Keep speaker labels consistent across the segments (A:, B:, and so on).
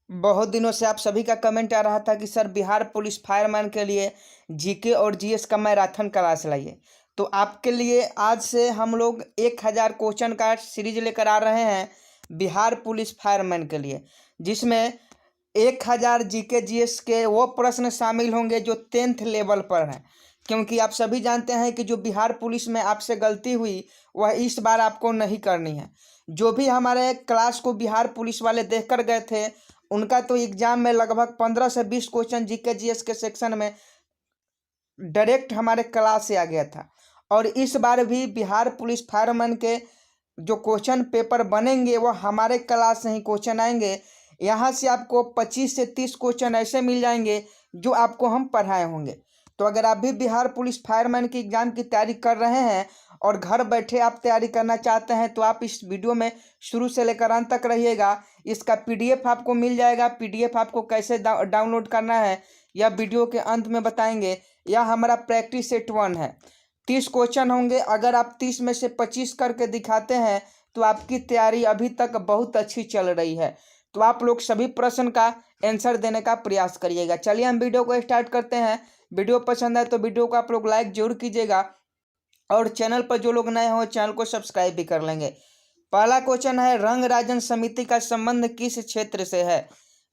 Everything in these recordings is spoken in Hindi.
A: बहुत दिनों से आप सभी का कमेंट आ रहा था कि सर बिहार पुलिस फायरमैन के लिए जीके और जीएस का मैराथन क्लास लाइए। तो आपके लिए आज से हम लोग 1000 क्वेश्चन का सीरीज लेकर आ रहे हैं बिहार पुलिस फायरमैन के लिए, जिसमें 1000 जीके जीएस के वो प्रश्न शामिल होंगे जो 10th लेवल पर हैं। क्योंकि आप सभी जानते हैं कि जो बिहार पुलिस में आपसे गलती हुई वह इस बार आपको नहीं करनी है। जो भी हमारे क्लास को बिहार पुलिस वाले देख कर गए थे उनका तो एग्जाम में लगभग 15 से 20 क्वेश्चन जीके जीएस के सेक्शन में डायरेक्ट हमारे क्लास से आ गया था। और इस बार भी बिहार पुलिस फायरमैन के जो क्वेश्चन पेपर बनेंगे वो हमारे क्लास से ही क्वेश्चन आएंगे। यहाँ से आपको 25 से 30 क्वेश्चन ऐसे मिल जाएंगे जो आपको हम पढ़ाए होंगे। तो अगर आप भी बिहार पुलिस फायरमैन की एग्जाम की तैयारी कर रहे हैं और घर बैठे आप तैयारी करना चाहते हैं तो आप इस वीडियो में शुरू से लेकर अंत तक रहिएगा। इसका पीडीएफ आपको मिल जाएगा। पीडीएफ आपको कैसे डाउनलोड करना है यह वीडियो के अंत में बताएंगे। यह हमारा प्रैक्टिस सेट 1 है। 30 क्वेश्चन होंगे। अगर आप 30 में से 25 करके दिखाते हैं तो आपकी तैयारी अभी तक बहुत अच्छी चल रही है। तो आप लोग सभी प्रश्न का आंसर देने का प्रयास करिएगा। चलिए हम वीडियो को स्टार्ट करते हैं। वीडियो पसंद है तो वीडियो को आप लोग लाइक जरूर कीजिएगा और चैनल पर जो लोग नए हो चैनल को सब्सक्राइब भी कर लेंगे। पहला क्वेश्चन है, रंग राजन समिति का संबंध किस क्षेत्र से है?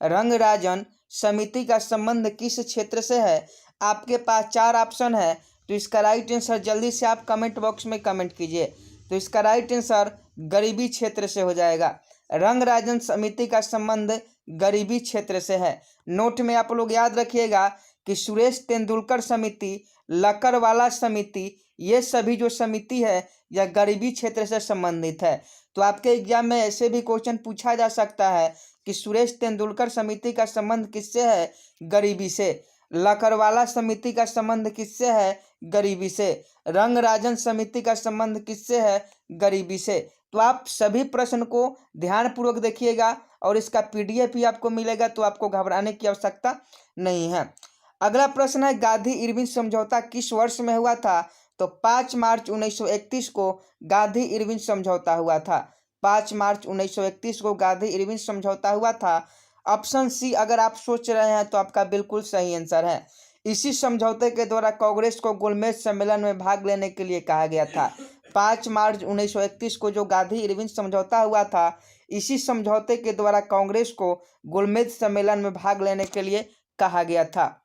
A: रंग राजन समिति का संबंध किस क्षेत्र से है? आपके पास 4 ऑप्शन है। तो इसका राइट आंसर जल्दी से आप कमेंट बॉक्स में कमेंट कीजिए। तो इसका राइट आंसर गरीबी क्षेत्र से हो जाएगा। रंग राजन समिति का संबंध गरीबी क्षेत्र से है। नोट में आप लोग याद रखिएगा कि सुरेश तेंदुलकर समिति, लकड़वाला समिति, ये सभी जो समिति है यह गरीबी क्षेत्र से संबंधित है। तो आपके एग्जाम में ऐसे भी क्वेश्चन पूछा जा सकता है कि सुरेश तेंदुलकर समिति का संबंध किससे है? गरीबी से। लकड़वाला समिति का संबंध किससे है? गरीबी से। रंग राजन समिति का संबंध किससे है? गरीबी से। तो आप सभी प्रश्न को ध्यानपूर्वक देखिएगा और इसका पीडीएफ भी आपको मिलेगा, तो आपको घबराने की आवश्यकता नहीं है। अगला प्रश्न है, गांधी इरविन समझौता किस वर्ष में हुआ था? तो 5 मार्च 1931 को गांधी इरविन समझौता हुआ था। 5 मार्च 1931 को गांधी इरविन समझौता हुआ था। ऑप्शन सी अगर आप सोच रहे हैं तो आपका बिल्कुल सही आंसर है। इसी समझौते के द्वारा कांग्रेस को गोलमेज सम्मेलन में भाग लेने के लिए कहा गया था। 5 मार्च 1931 को जो गांधी इरविन समझौता हुआ था, इसी समझौते के द्वारा कांग्रेस को गोलमेज सम्मेलन में भाग लेने के लिए कहा गया था।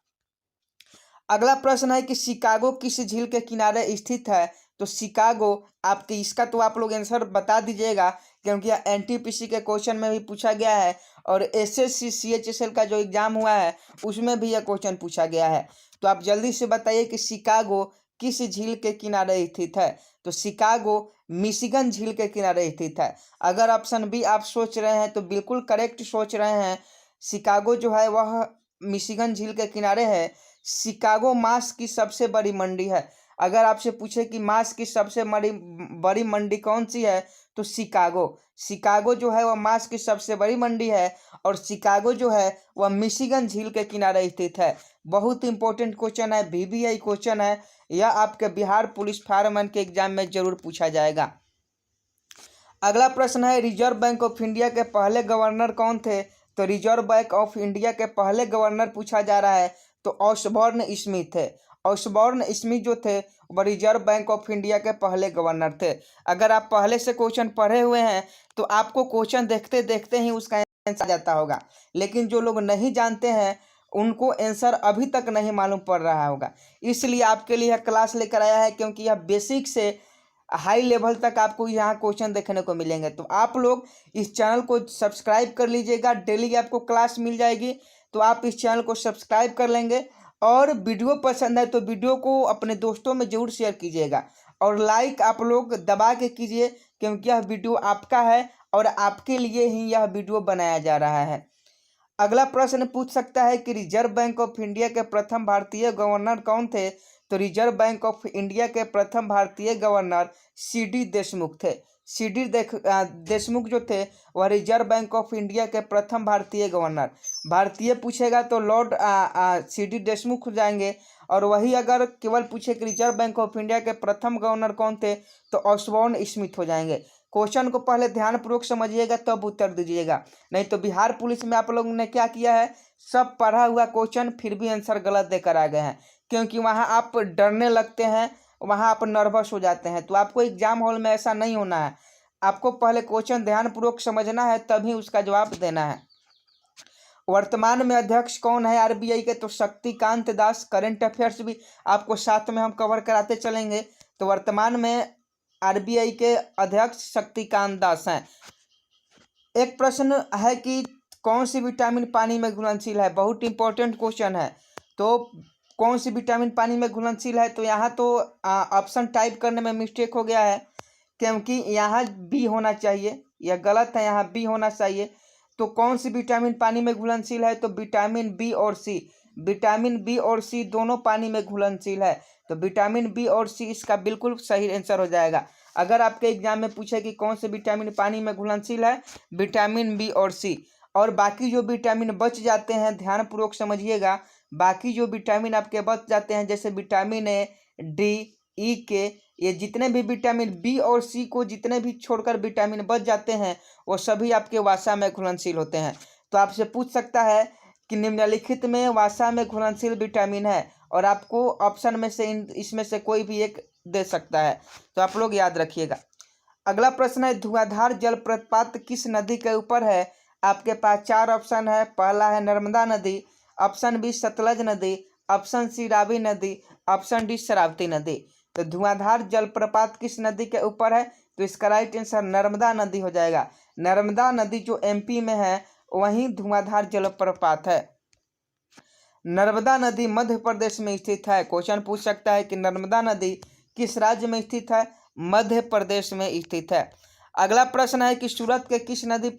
A: अगला प्रश्न है कि शिकागो किस झील के किनारे स्थित है? तो शिकागो आपके इसका तो आप लोग आंसर बता दीजिएगा क्योंकि यह एनटीपीसी के क्वेश्चन में भी पूछा गया है और एसएससी सीएचएसएल का जो एग्जाम हुआ है उसमें भी यह क्वेश्चन पूछा गया है। तो आप जल्दी से बताइए कि शिकागो किस झील के किनारे स्थित है? तो शिकागो मिशिगन झील के किनारे स्थित है। अगर ऑप्शन बी आप सोच रहे हैं तो बिल्कुल करेक्ट सोच रहे हैं। शिकागो जो है वह मिशिगन झील के किनारे है। शिकागो मांस की सबसे बड़ी मंडी है। अगर आपसे पूछे कि मांस की सबसे बड़ी मंडी कौन सी है तो शिकागो जो है वह मांस की सबसे बड़ी मंडी है और शिकागो जो है वह मिशिगन झील के किनारे स्थित है। बहुत इंपॉर्टेंट क्वेश्चन है, वीवीआई क्वेश्चन है। यह आपके बिहार पुलिस फायरमैन के एग्जाम में जरूर पूछा जाएगा। अगला प्रश्न है, रिजर्व बैंक ऑफ इंडिया के पहले गवर्नर कौन थे? तो रिजर्व बैंक ऑफ इंडिया के पहले गवर्नर पूछा जा रहा है तो ऑसबॉर्न स्मिथ थे। ऑसबॉर्न स्मिथ जो थे वह रिजर्व बैंक ऑफ इंडिया के पहले गवर्नर थे। अगर आप पहले से क्वेश्चन पढ़े हुए हैं तो आपको क्वेश्चन देखते देखते ही उसका आंसर आ जाता होगा, लेकिन जो लोग नहीं जानते हैं उनको आंसर अभी तक नहीं मालूम पड़ रहा होगा। इसलिए आपके लिए यह क्लास लेकर आया है क्योंकि यह बेसिक से हाई लेवल तक आपको यहाँ क्वेश्चन देखने को मिलेंगे। तो आप लोग इस चैनल को सब्सक्राइब कर लीजिएगा, डेली आपको क्लास मिल जाएगी। तो आप इस चैनल को सब्सक्राइब कर लेंगे और वीडियो पसंद है तो वीडियो को अपने दोस्तों में जरूर शेयर कीजिएगा और लाइक आप लोग दबा के कीजिए क्योंकि यह वीडियो आपका है और आपके लिए ही यह वीडियो बनाया जा रहा है। अगला प्रश्न पूछ सकता है कि रिजर्व बैंक ऑफ इंडिया के प्रथम भारतीय गवर्नर कौन थे? तो रिजर्व बैंक ऑफ इंडिया के प्रथम भारतीय गवर्नर सीडी देशमुख थे। सीडी देशमुख जो थे वह रिजर्व बैंक ऑफ इंडिया के प्रथम भारतीय गवर्नर। भारतीय पूछेगा तो लॉर्ड सीडी देशमुख हो जाएंगे और वही अगर केवल पूछे कि रिजर्व बैंक ऑफ इंडिया के प्रथम गवर्नर कौन थे तो ऑसबॉर्न स्मिथ हो जाएंगे। क्वेश्चन को पहले ध्यानपूर्वक समझिएगा तब उत्तर दीजिएगा, नहीं तो बिहार पुलिस में आप लोगों ने क्या किया है, सब पढ़ा हुआ क्वेश्चन फिर भी आंसर गलत देकर आ गए हैं, क्योंकि वहाँ आप डरने लगते हैं, वहाँ आप नर्वस हो जाते हैं। तो आपको एग्जाम हॉल में ऐसा नहीं होना है, आपको पहले क्वेश्चन ध्यानपूर्वक समझना है तभी उसका जवाब देना है। वर्तमान में अध्यक्ष कौन है आरबीआई के, तो शक्तिकांत दास। करंट अफेयर्स भी आपको साथ में हम कवर कराते चलेंगे। तो वर्तमान में आरबीआई के अध्यक्ष शक्तिकांत दास हैं। एक प्रश्न है कि कौन सी विटामिन पानी में घुलनशील है, बहुत इंपॉर्टेंट क्वेश्चन है। तो कौन सी विटामिन पानी में घुलनशील है, तो यहाँ तो ऑप्शन टाइप करने में मिस्टेक हो गया है, क्योंकि यहाँ बी होना चाहिए, यह गलत है, यहाँ बी होना चाहिए। तो कौन सी विटामिन पानी में घुलनशील है, तो विटामिन बी और सी। विटामिन बी और सी दोनों पानी में घुलनशील है, तो विटामिन बी और सी इसका बिल्कुल सही आंसर हो जाएगा। अगर आपके एग्जाम में पूछे कि कौन से विटामिन पानी में घुलनशील है, विटामिन बी और सी। और बाकी जो विटामिन बच जाते हैं ध्यानपूर्वक समझिएगा, बाकी जो विटामिन आपके बच जाते हैं जैसे विटामिन ए, डी, ई के, ये जितने भी विटामिन बी और सी को जितने भी छोड़कर विटामिन बच जाते हैं वो सभी आपके वसा में घुलनशील होते हैं। तो आपसे पूछ सकता है कि निम्नलिखित में वसा में घुलनशील विटामिन है, और आपको ऑप्शन में से इसमें से कोई भी एक दे सकता है, तो आप लोग याद रखिएगा। अगला प्रश्न है, धुआंधार जलप्रपात किस नदी के ऊपर है। आपके पास 4 ऑप्शन है। पहला है नर्मदा नदी, ऑप्शन बी सतलज नदी, ऑप्शन सी रावी नदी, ऑप्शन डी शरावती नदी। तो धुआंधार जलप्रपात किस नदी के ऊपर है, तो इसका राइट आंसर नर्मदा नदी हो जाएगा। नर्मदा नदी जो एमपी में है वहीं धुआंधार जलप्रपात है। नर्मदा नदी मध्य प्रदेश में स्थित है। क्वेश्चन पूछ सकता है कि नर्मदा नदी किस राज्य में स्थित है, मध्य प्रदेश में स्थित है। अगला प्रश्न है कि सूरत किस नदी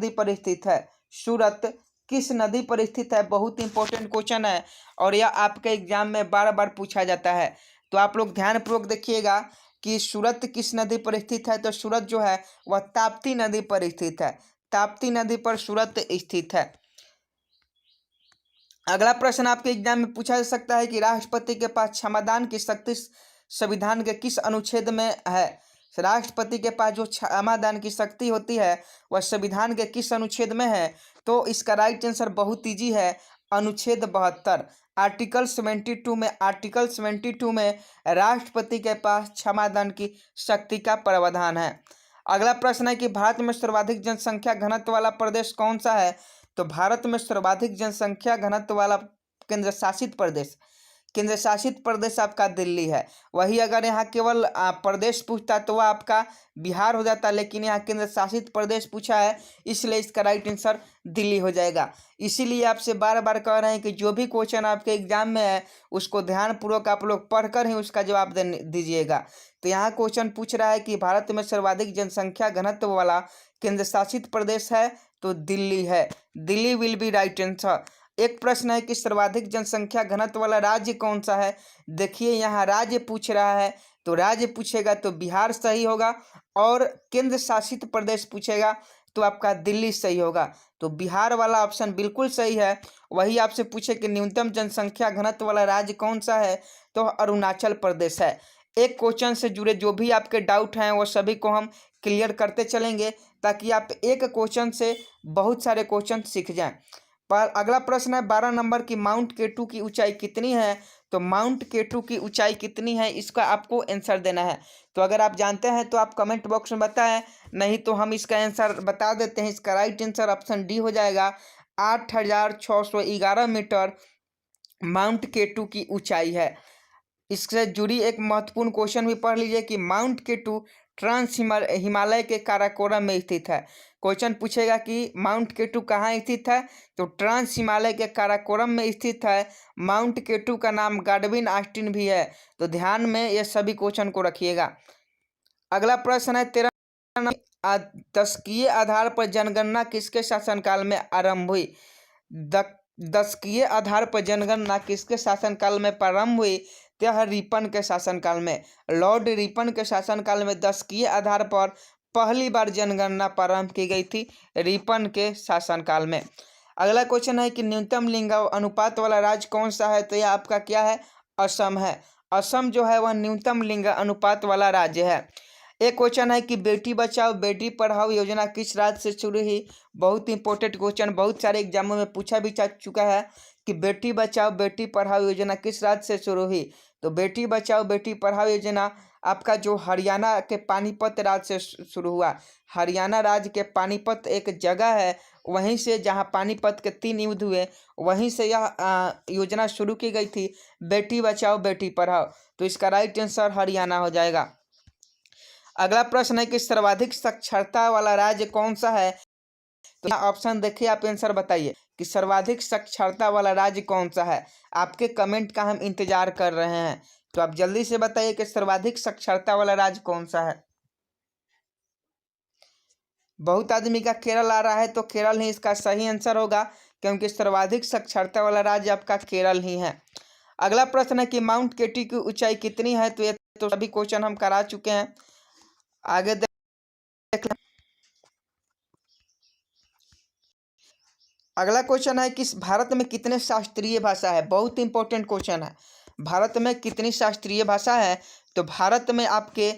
A: पर स्थित है। सूरत किस नदी पर स्थित है, बहुत इंपॉर्टेंट क्वेश्चन है और यह आपके एग्जाम में बार बार पूछा जाता है। तो आप लोग ध्यानपूर्वक देखिएगा कि सूरत किस नदी पर स्थित है। तो सूरत जो है वह ताप्ती नदी पर स्थित है। ताप्ती नदी पर सूरत स्थित है। अगला प्रश्न आपके एग्जाम में पूछा जा सकता है कि राष्ट्रपति के पास क्षमादान की शक्ति संविधान के किस अनुच्छेद में है। राष्ट्रपति के पास जो क्षमादान की शक्ति होती है वह संविधान के किस अनुच्छेद में है, तो इसका राइट आंसर बहुत ईजी है, अनुच्छेद 72 आर्टिकल 72 में। आर्टिकल 72 में राष्ट्रपति के पास क्षमादान की शक्ति का प्रावधान है। अगला प्रश्न है कि भारत में सर्वाधिक जनसंख्या घनत्व वाला प्रदेश कौन सा है। तो भारत में सर्वाधिक जनसंख्या घनत्व वाला केंद्र शासित प्रदेश आपका दिल्ली है। वही अगर यहाँ केवल प्रदेश पूछता तो वह आपका बिहार हो जाता, लेकिन यहाँ केंद्र शासित प्रदेश पूछा है इसलिए इसका राइट आंसर दिल्ली हो जाएगा। इसीलिए आपसे बार बार कह रहे हैं कि जो भी क्वेश्चन आपके एग्जाम में है उसको ध्यानपूर्वक आप लोग पढ़कर ही उसका जवाब दीजिएगा। तो यहाँ क्वेश्चन पूछ रहा है कि भारत में सर्वाधिक जनसंख्या घनत्व वाला केंद्र शासित प्रदेश है, तो दिल्ली है। Delhi will be right answer. एक प्रश्न है कि सर्वाधिक जनसंख्या घनत्व वाला राज्य कौन सा है। देखिए यहाँ राज्य पूछ रहा है, तो राज्य पूछेगा तो बिहार सही होगा, और केंद्र शासित प्रदेश पूछेगा तो आपका दिल्ली सही होगा। तो बिहार वाला ऑप्शन बिल्कुल सही है। वही आपसे पूछे कि न्यूनतम जनसंख्या घनत्व वाला राज्य कौन सा है, तो अरुणाचल प्रदेश है। एक क्वेश्चन से जुड़े जो भी आपके डाउट हैं वो सभी को हम क्लियर करते चलेंगे, ताकि आप एक क्वेश्चन से बहुत सारे क्वेश्चन सीख जाएं। पर अगला प्रश्न है 12 नंबर की, माउंट केटू की ऊंचाई कितनी है। तो माउंट केटू की ऊंचाई कितनी है इसका आपको आंसर देना है। तो अगर आप जानते हैं तो आप कमेंट बॉक्स में बताएं, नहीं तो हम इसका आंसर बता देते हैं। इसका राइट आंसर ऑप्शन डी हो जाएगा। 8611 मीटर माउंट केटू की ऊंचाई है। इससे जुड़ी एक महत्वपूर्ण क्वेश्चन भी पढ़ लीजिए कि माउंट केटू ट्रांस हिमालय के काराकोरम में स्थित है। क्वेश्चन पूछेगा कि माउंट केटू कहाँ स्थित है, तो ट्रांस हिमालय के काराकोरम में स्थित है। माउंट केटू का नाम गाडविन ऑस्टिन भी है, तो ध्यान में ये सभी क्वेश्चन को रखिएगा। अगला प्रश्न है 13, दशकीय आधार पर जनगणना किसके शासनकाल में आरंभ हुई। दशकीय आधार पर जनगणना किसके शासनकाल में प्रारंभ हुई, यह रिपन के शासनकाल में। लॉर्ड रिपन के शासनकाल में दशकीय आधार पर पहली बार जनगणना प्रारंभ की गई थी, रिपन के शासनकाल में। अगला क्वेश्चन है कि न्यूनतम लिंग अनुपात वाला राज्य कौन सा है, तो यह आपका क्या है, असम है। असम जो है वह न्यूनतम लिंग अनुपात वाला राज्य है। एक क्वेश्चन है कि बेटी बचाओ बेटी पढ़ाओ योजना किस राज्य से शुरू हुई। बहुत इंपॉर्टेंट क्वेश्चन, बहुत सारे एग्जामों में पूछा भी जा चुका है कि बेटी बचाओ बेटी पढ़ाओ योजना किस राज्य से शुरू हुई। तो बेटी बचाओ बेटी पढ़ाओ योजना आपका जो हरियाणा के पानीपत राज्य से शुरू हुआ। हरियाणा राज्य के पानीपत एक जगह है, वहीं से जहां पानीपत के 3 युद्ध हुए वहीं से यह योजना शुरू की गई थी, बेटी बचाओ बेटी पढ़ाओ। तो इसका राइट आंसर हरियाणा हो जाएगा। अगला प्रश्न है कि सर्वाधिक साक्षरता वाला राज्य कौन सा है। तो यहाँ ऑप्शन देखिए, आप आंसर बताइए कि सर्वाधिक साक्षरता वाला राज्य कौन सा है। आपके कमेंट का हम इंतजार कर रहे हैं, तो आप जल्दी से बताइए कि सर्वाधिक साक्षरता वाला राज्य कौन सा है। बहुत आदमी का केरल आ रहा है, तो केरल ही इसका सही आंसर होगा, क्योंकि सर्वाधिक साक्षरता वाला राज्य आपका केरल ही है। अगला प्रश्न है कि माउंट केटी की ऊंचाई कितनी है। तो ये तो सभी क्वेश्चन हम करा चुके हैं, आगे देख लें। अगला क्वेश्चन है कि भारत में कितने शास्त्रीय भाषा है। बहुत इंपॉर्टेंट क्वेश्चन है, भारत में कितनी शास्त्रीय भाषा है। तो भारत में आपके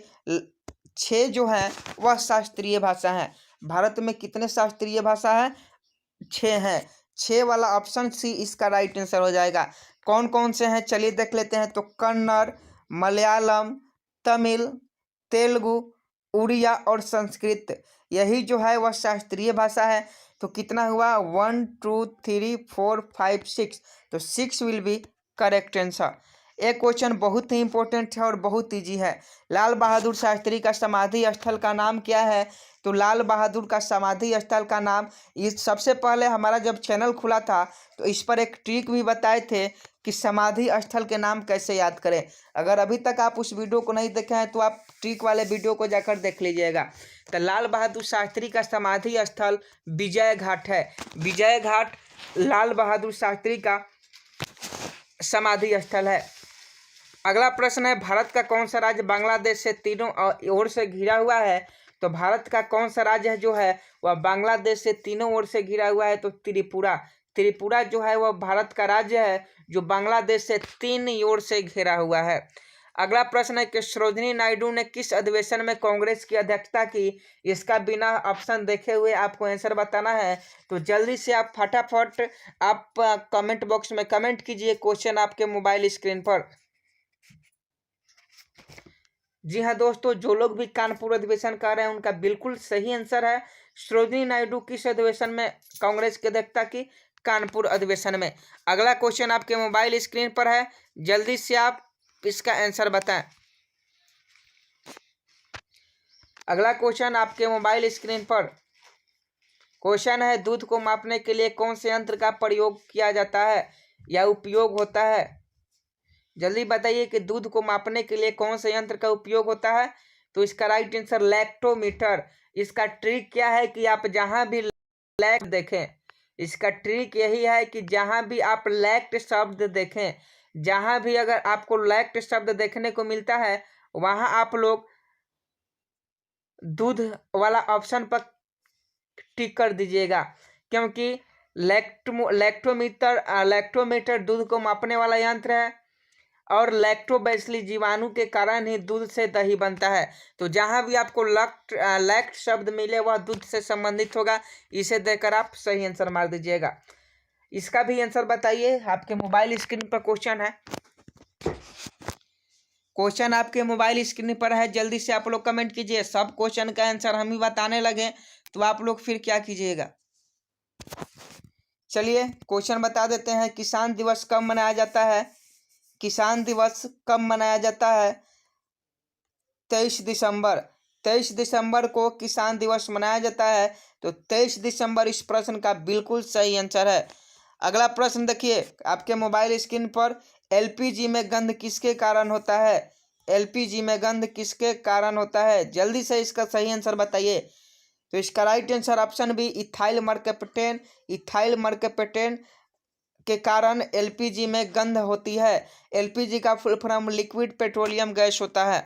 A: 6 जो है वह शास्त्रीय भाषा है। भारत में कितने शास्त्रीय भाषा है, 6 हैं। 6 वाला ऑप्शन सी इसका राइट आंसर हो जाएगा। कौन कौन से हैं चलिए देख लेते हैं। तो कन्नड़, मलयालम, तमिल, तेलुगु, उड़िया और संस्कृत, यही जो है वह शास्त्रीय भाषा है। तो कितना हुआ, 1 2 3 4 5 6। तो 6 विल बी करेक्ट आंसर। एक क्वेश्चन बहुत ही इंपॉर्टेंट है और बहुत ईजी है। लाल बहादुर शास्त्री का समाधि स्थल का नाम क्या है। तो लाल बहादुर का समाधि स्थल का नाम, इस सबसे पहले हमारा जब चैनल खुला था तो इस पर एक ट्रिक भी बताए थे कि समाधि स्थल के नाम कैसे याद करें। अगर अभी तक आप उस वीडियो को नहीं देखे हैं तो आप ट्रिक वाले वीडियो को जाकर देख लीजिएगा। तो लाल बहादुर शास्त्री का समाधि स्थल विजय घाट है। विजय घाट लाल बहादुर शास्त्री का समाधि स्थल है। अगला प्रश्न है, भारत का कौन सा राज्य बांग्लादेश से तीनों ओर से घिरा हुआ है। तो भारत का कौन सा राज्य जो है वह बांग्लादेश से तीनों ओर से घिरा हुआ है। तो त्रिपुरा। त्रिपुरा जो है वह भारत का राज्य है जो बांग्लादेश से 3 ओर से घिरा हुआ है। अगला प्रश्न है कि सरोजिनी नायडू ने किस अधिवेशन में कांग्रेस की अध्यक्षता की। इसका बिना ऑप्शन देखे हुए आपको आंसर बताना है। तो जल्दी से आप फटाफट आप कमेंट बॉक्स में कमेंट कीजिए क्वेश्चन आपके मोबाइल स्क्रीन पर। जी हाँ दोस्तों, जो लोग भी कानपुर अधिवेशन कर रहे हैं उनका बिल्कुल सही आंसर है। सरोजिनी नायडू किस अधिवेशन में कांग्रेस की अध्यक्षता की, कानपुर अधिवेशन में। अगला क्वेश्चन आपके मोबाइल स्क्रीन पर है, जल्दी से आप इसका आंसर बताएं। अगला क्वेश्चन आपके मोबाइल स्क्रीन पर क्वेश्चन है, दूध को मापने के लिए कौन से यंत्र का प्रयोग किया जाता है या उपयोग होता है। जल्दी बताइए कि दूध को मापने के लिए कौन से यंत्र का उपयोग होता है। तो इसका राइट आंसर लैक्टोमीटर। इसका ट्रिक क्या है कि आप जहां भी लैक्ट देखें, इसका ट्रिक यही है कि जहां भी आप लैक्ट शब्द देखें, जहां भी अगर आपको लैक्ट शब्द देखने को मिलता है वहां आप लोग दूध वाला ऑप्शन पर टिक कर दीजिएगा, क्योंकि लैक्टोमीटर दूध को मापने वाला यंत्र है और लैक्टोबैसिली जीवाणु के कारण ही दूध से दही बनता है। तो जहां भी आपको लैक्ट शब्द मिले वह दूध से संबंधित होगा। इसे देकर आप सही आंसर मार दीजिएगा। इसका भी आंसर बताइए, आपके मोबाइल स्क्रीन पर क्वेश्चन है। क्वेश्चन आपके मोबाइल स्क्रीन पर है, जल्दी से आप लोग कमेंट कीजिए। सब क्वेश्चन का आंसर हम ही बताने लगे तो आप लोग फिर क्या कीजिएगा। चलिए क्वेश्चन बता देते हैं, किसान दिवस कब मनाया जाता है। किसान दिवस कब मनाया जाता है, 23 दिसंबर। 23 दिसंबर को किसान दिवस मनाया जाता है। तो 23 दिसंबर इस प्रश्न का बिल्कुल सही आंसर है। अगला प्रश्न देखिए आपके मोबाइल स्क्रीन पर, एलपीजी में गंध किसके कारण होता है। एलपीजी में गंध किसके कारण होता है, जल्दी से इसका सही आंसर बताइए। तो इसका right answer option B ethyl mercaptan. Ethyl mercaptan के कारण एलपीजी में गंध होती है। एलपीजी का full form liquid petroleum gas होता है।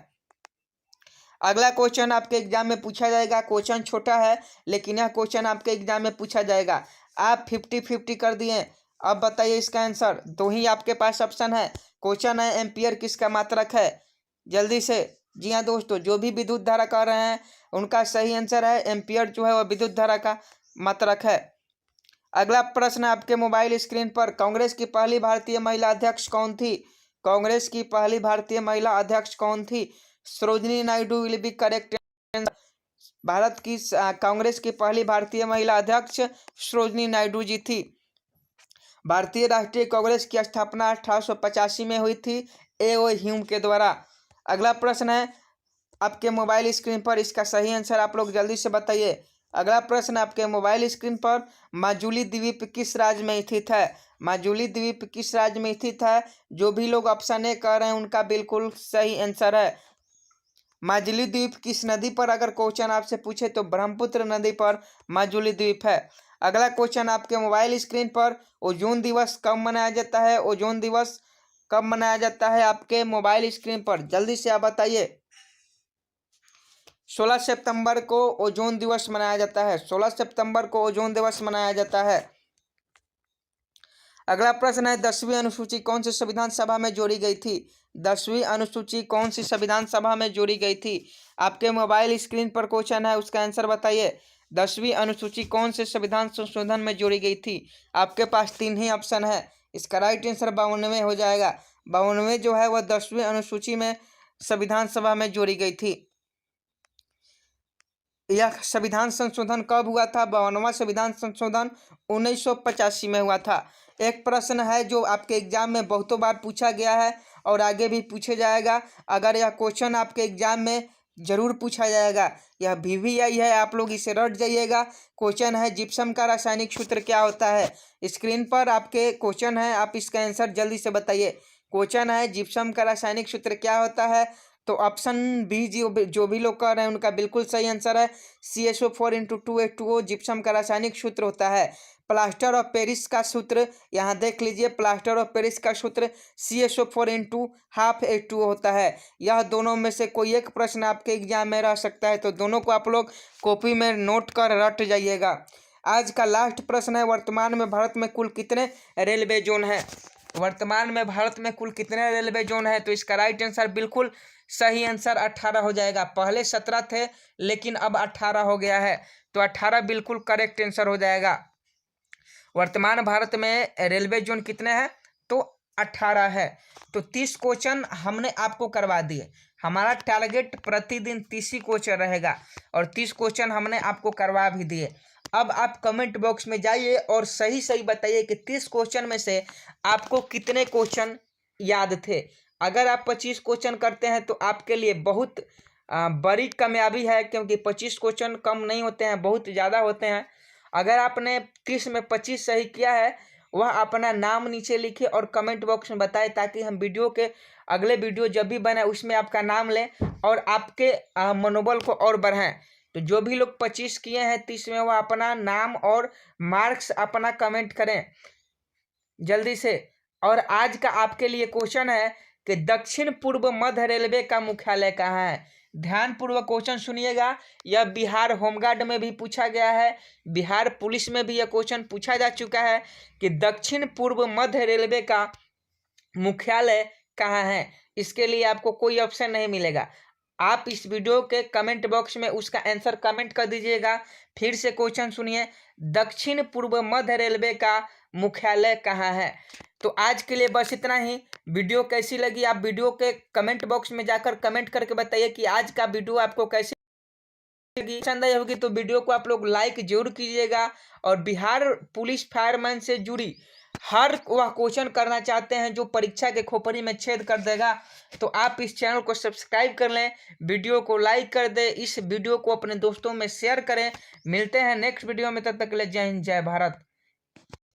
A: अगला क्वेश्चन आपके एग्जाम में पूछा जाएगा। क्वेश्चन छोटा है लेकिन यह क्वेश्चन आपके एग्जाम में पूछा जाएगा। आप 50-50 कर दिए, अब बताइए इसका आंसर। 2 ही आपके पास ऑप्शन है। क्वेश्चन है, एम्पियर किसका मात्रक है। जल्दी से जी हाँ दोस्तों, जो भी विद्युत धारा कह रहे हैं उनका सही आंसर है एम्पियर जो है वह विद्युत धारा का मात्रक है। अगला प्रश्न आपके मोबाइल स्क्रीन पर, कांग्रेस की पहली भारतीय महिला अध्यक्ष कौन थी? कांग्रेस की पहली भारतीय महिला अध्यक्ष कौन थी? Sarojini Naidu will be correct. Bharat की कांग्रेस की पहली भारतीय महिला अध्यक्ष सरोजिनी नायडू जी थी। भारतीय राष्ट्रीय कांग्रेस की स्थापना 1885 में हुई थी ए.ओ. ह्यूम के द्वारा। अगला प्रश्न है आपके मोबाइल स्क्रीन पर, इसका सही आंसर आप लोग जल्दी से बताइए। अगला प्रश्न आपके मोबाइल स्क्रीन पर, माजुली द्वीप किस राज्य में स्थित है? माजुली द्वीप किस राज्य में स्थित है? जो भी लोग ऑप्शन ए कह रहे हैं उनका बिल्कुल सही आंसर है। माजुली द्वीप किस नदी पर अगर क्वेश्चन आपसे पूछे तो ब्रह्मपुत्र नदी पर माजुली द्वीप है। अगला क्वेश्चन आपके मोबाइल स्क्रीन पर, ओजोन दिवस कब मनाया जाता है? ओजोन दिवस कब मनाया जाता है आपके मोबाइल स्क्रीन पर? जल्दी से आप बताइए। 16 सितंबर को ओजोन दिवस मनाया जाता है। 16 सितंबर को ओजोन दिवस मनाया जाता है। अगला प्रश्न है 10वीं अनुसूची कौन सी संविधान सभा में जोड़ी गई थी? 10वीं अनुसूची कौन सी संविधान सभा में जोड़ी गई थी? आपके मोबाइल स्क्रीन पर क्वेश्चन है, उसका आंसर बताइए। 10वीं अनुसूची कौन से संविधान संशोधन में जोड़ी गई थी? आपके पास 3 ही ऑप्शन है, इसका राइट आंसर 92 हो जाएगा। 92 जो है वह 10वीं अनुसूची में संविधान सभा में जोड़ी गई थी। यह संविधान संशोधन कब हुआ था? 52वां संविधान संशोधन 1985 में हुआ था। एक प्रश्न है जो आपके एग्जाम में बहुतों बार पूछा गया है और आगे भी पूछे जाएगा। अगर यह क्वेश्चन आपके एग्जाम में जरूर पूछा जाएगा, यह VVI है, आप लोग इसे रट जाइएगा। क्वेश्चन है जिप्सम का रासायनिक सूत्र क्या होता है? स्क्रीन पर आपके क्वेश्चन है, आप इसका आंसर जल्दी से बताइए। क्वेश्चन है जिप्सम का रासायनिक सूत्र क्या होता है? तो ऑप्शन बी जो भी लोग कह रहे हैं उनका बिल्कुल सही आंसर है CSO4 × 2H2O जिप्सम का रासायनिक सूत्र होता है। प्लास्टर ऑफ पेरिस का सूत्र यहाँ देख लीजिए, प्लास्टर ऑफ पेरिस का सूत्र CSO4 × 1/2H2O होता है। यह दोनों में से कोई एक प्रश्न आपके एग्जाम में रह सकता है, तो दोनों को आप लोग कॉपी में नोट कर रट जाइएगा। आज का लास्ट प्रश्न है, वर्तमान में भारत में कुल कितने रेलवे जोन है? वर्तमान में भारत में कुल कितने रेलवे जोन है? तो इसका राइट आंसर बिल्कुल सही आंसर 18 हो जाएगा। पहले 17 थे लेकिन अब 18 हो गया है, तो 18 बिल्कुल करेक्ट आंसर हो जाएगा। वर्तमान भारत में रेलवे जोन कितने हैं? तो 18 है। तो 30 क्वेश्चन हमने आपको करवा दिए। हमारा टारगेट प्रतिदिन 30 ही क्वेश्चन रहेगा और 30 क्वेश्चन हमने आपको करवा भी दिए। अब आप कमेंट बॉक्स में जाइए और सही सही बताइए कि 30 क्वेश्चन में से आपको कितने क्वेश्चन याद थे। अगर आप 25 क्वेश्चन करते हैं तो आपके लिए बहुत बड़ी कामयाबी है, क्योंकि 25 क्वेश्चन कम नहीं होते हैं, बहुत ज़्यादा होते हैं। अगर आपने 30 में 25 सही किया है, वह अपना नाम नीचे लिखे और कमेंट बॉक्स में बताएं, ताकि हम वीडियो के अगले वीडियो जब भी बनाए उसमें आपका नाम लें और आपके मनोबल को और बढ़ाएं। तो जो भी लोग 25 किए हैं 30 में, वह अपना नाम और मार्क्स अपना कमेंट करें जल्दी से। और आज का आपके लिए क्वेश्चन है कि दक्षिण पूर्व मध्य रेलवे का मुख्यालय कहाँ है? ध्यानपूर्वक क्वेश्चन सुनिएगा। यह बिहार होमगार्ड में भी पूछा गया है, बिहार पुलिस में भी यह क्वेश्चन पूछा जा चुका है कि दक्षिण पूर्व मध्य रेलवे का मुख्यालय कहाँ है। इसके लिए आपको कोई ऑप्शन नहीं मिलेगा। आप इस वीडियो के कमेंट बॉक्स में उसका आंसर कमेंट कर दीजिएगा। फिर से क्वेश्चन सुनिए, दक्षिण पूर्व मध्य रेलवे का मुख्यालय कहाँ है? तो आज के लिए बस इतना ही। वीडियो कैसी लगी आप वीडियो के कमेंट बॉक्स में जाकर कमेंट करके बताइए कि आज का वीडियो आपको कैसी लगी। पसंद आई होगी तो वीडियो को आप लोग लाइक जरूर कीजिएगा। और बिहार पुलिस फायरमैन से जुड़ी हर वह क्वेश्चन करना चाहते हैं जो परीक्षा के खोपड़ी में छेद कर देगा, तो आप इस चैनल को सब्सक्राइब कर लें, वीडियो को लाइक कर दें, इस वीडियो को अपने दोस्तों में शेयर करें। मिलते हैं नेक्स्ट वीडियो में, तब तक के लिए जय हिंद जय भारत।